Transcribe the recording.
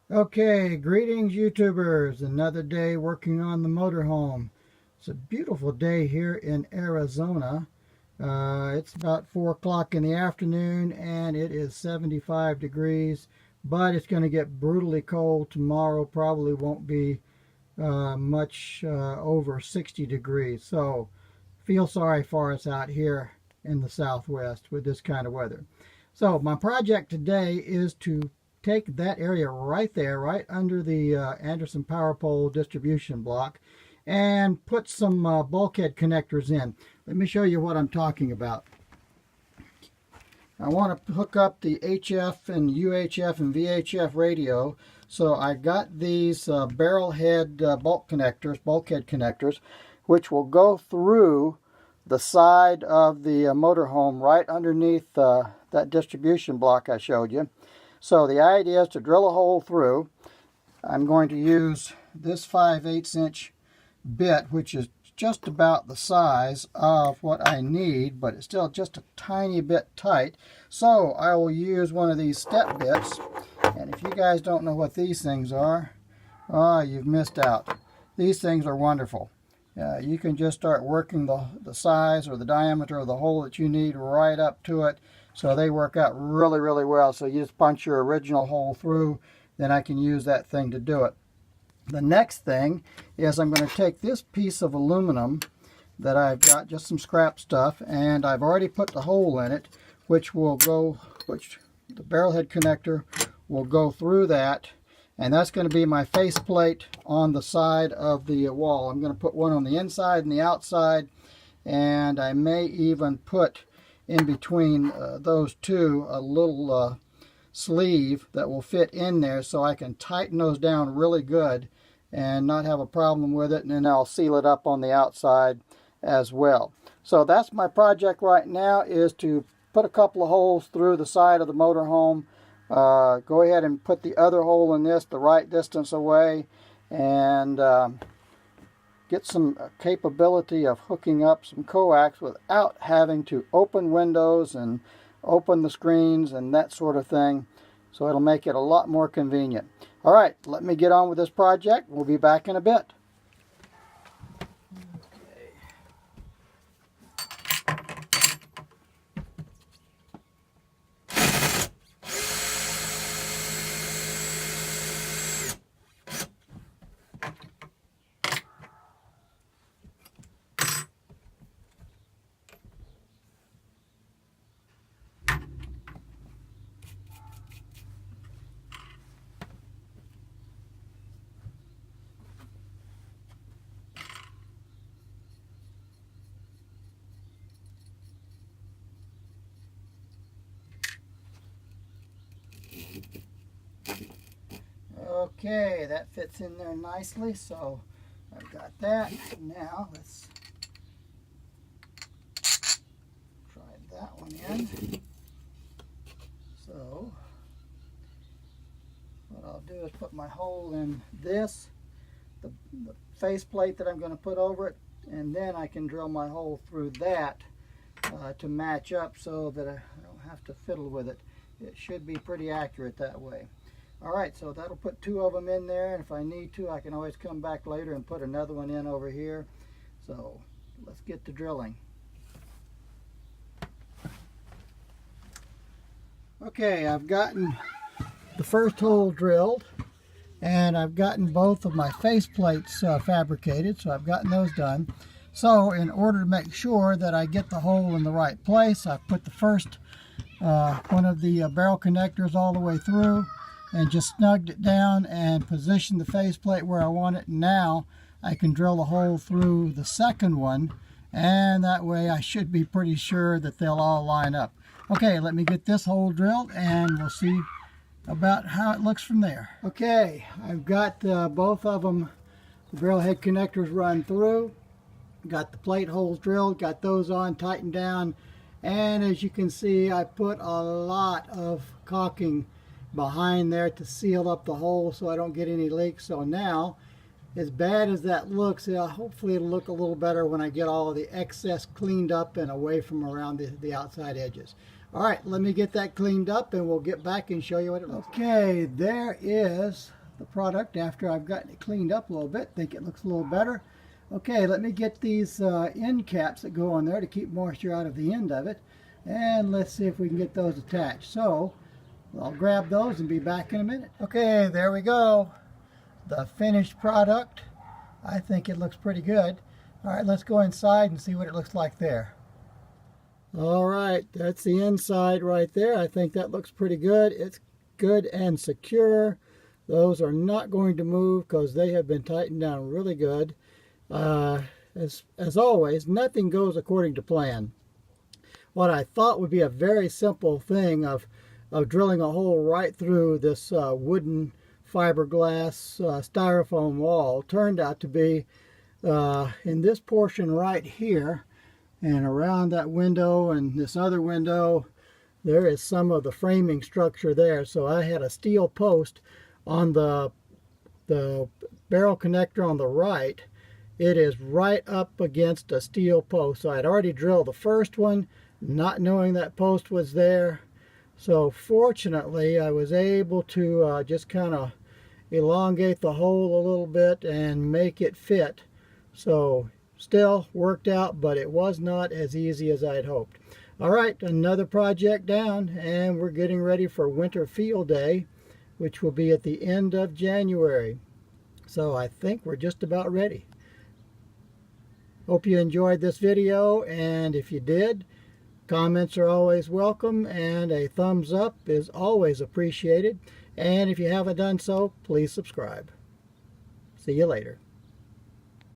Okay, greetings YouTubers. Another day working on the motorhome. It's a beautiful day here in Arizona. It's about 4 o'clock in the afternoon and it is 75 degrees, but it's going to get brutally cold tomorrow. Probably won't be much over 60 degrees. So feel sorry for us out here in the Southwest with this kind of weather. So my project today is to take that area right there, right under the Anderson power pole distribution block, and put some bulkhead connectors in. Let me show you what I'm talking about. I want to hook up the HF and UHF and VHF radio. So I got these barrel head bulkhead connectors, which will go through the side of the motorhome right underneath that distribution block I showed you. So the idea is to drill a hole through. I'm going to use this 5/8 inch bit, which is just about the size of what I need, but it's still just a tiny bit tight. So I will use one of these step bits, and if you guys don't know what these things are, you've missed out. These things are wonderful. You can just start working the size or the diameter of the hole that you need right up to it. So they work out really, really well. So you just punch your original hole through, then I can use that thing to do it. The next thing is I'm going to take this piece of aluminum that I've got, just some scrap stuff, and I've already put the hole in it, which the barrel head connector will go through that, and that's going to be my faceplate on the side of the wall. I'm going to put one on the inside and the outside, and I may even put in between those two a little sleeve that will fit in there, so I can tighten those down really good and not have a problem with it, and then I'll seal it up on the outside as well. So that's my project right now, is to put a couple of holes through the side of the motorhome. Go ahead and put the other hole in this the right distance away, and get some capability of hooking up some coax without having to open windows and open the screens and that sort of thing. So it'll make it a lot more convenient. All right, let me get on with this project. We'll be back in a bit. Okay, that fits in there nicely, so I've got that. Now let's try that one in. So what I'll do is put my hole in this, the faceplate that I'm going to put over it, and then I can drill my hole through that to match up so that I don't have to fiddle with it. It should be pretty accurate that way. Alright, so that'll put two of them in there, and if I need to, I can always come back later and put another one in over here. So let's get to drilling. Okay, I've gotten the first hole drilled, and I've gotten both of my face plates fabricated, so I've gotten those done. So in order to make sure that I get the hole in the right place, I've put the first one of the barrel connectors all the way through and just snugged it down and positioned the faceplate where I want it. Now I can drill a hole through the second one, and that way I should be pretty sure that they'll all line up. Okay, let me get this hole drilled and we'll see about how it looks from there. Okay, I've got both of them, the barrel head connectors run through, got the plate holes drilled, got those on, tightened down, and as you can see, I put a lot of caulking behind there to seal up the hole so I don't get any leaks. So now, as bad as that looks, hopefully it'll look a little better when I get all of the excess cleaned up and away from around the outside edges. All right, let me get that cleaned up and we'll get back and show you what it looks like. Okay, there is the product after I've gotten it cleaned up a little bit. Think it looks a little better. Okay, let me get these end caps that go on there to keep moisture out of the end of it. And let's see if we can get those attached. So I'll grab those and be back in a minute. Okay, there we go. The finished product. I think it looks pretty good. All right, let's go inside and see what it looks like there. All right, that's the inside right there. I think that looks pretty good. It's good and secure. Those are not going to move because they have been tightened down really good. As always, nothing goes according to plan. What I thought would be a very simple thing of drilling a hole right through this wooden fiberglass styrofoam wall turned out to be in this portion right here, and around that window and this other window there is some of the framing structure there. So I had a steel post on the barrel connector on the right. It is right up against a steel post. So I'd already drilled the first one, not knowing that post was there. So fortunately I was able to just kind of elongate the hole a little bit and make it fit. So still worked out, but it was not as easy as I'd hoped. All right, another project down, and we're getting ready for Winter Field Day, which will be at the end of January. So I think we're just about ready. Hope you enjoyed this video, and if you did, comments are always welcome, and a thumbs up is always appreciated. And if you haven't done so, please subscribe. See you later.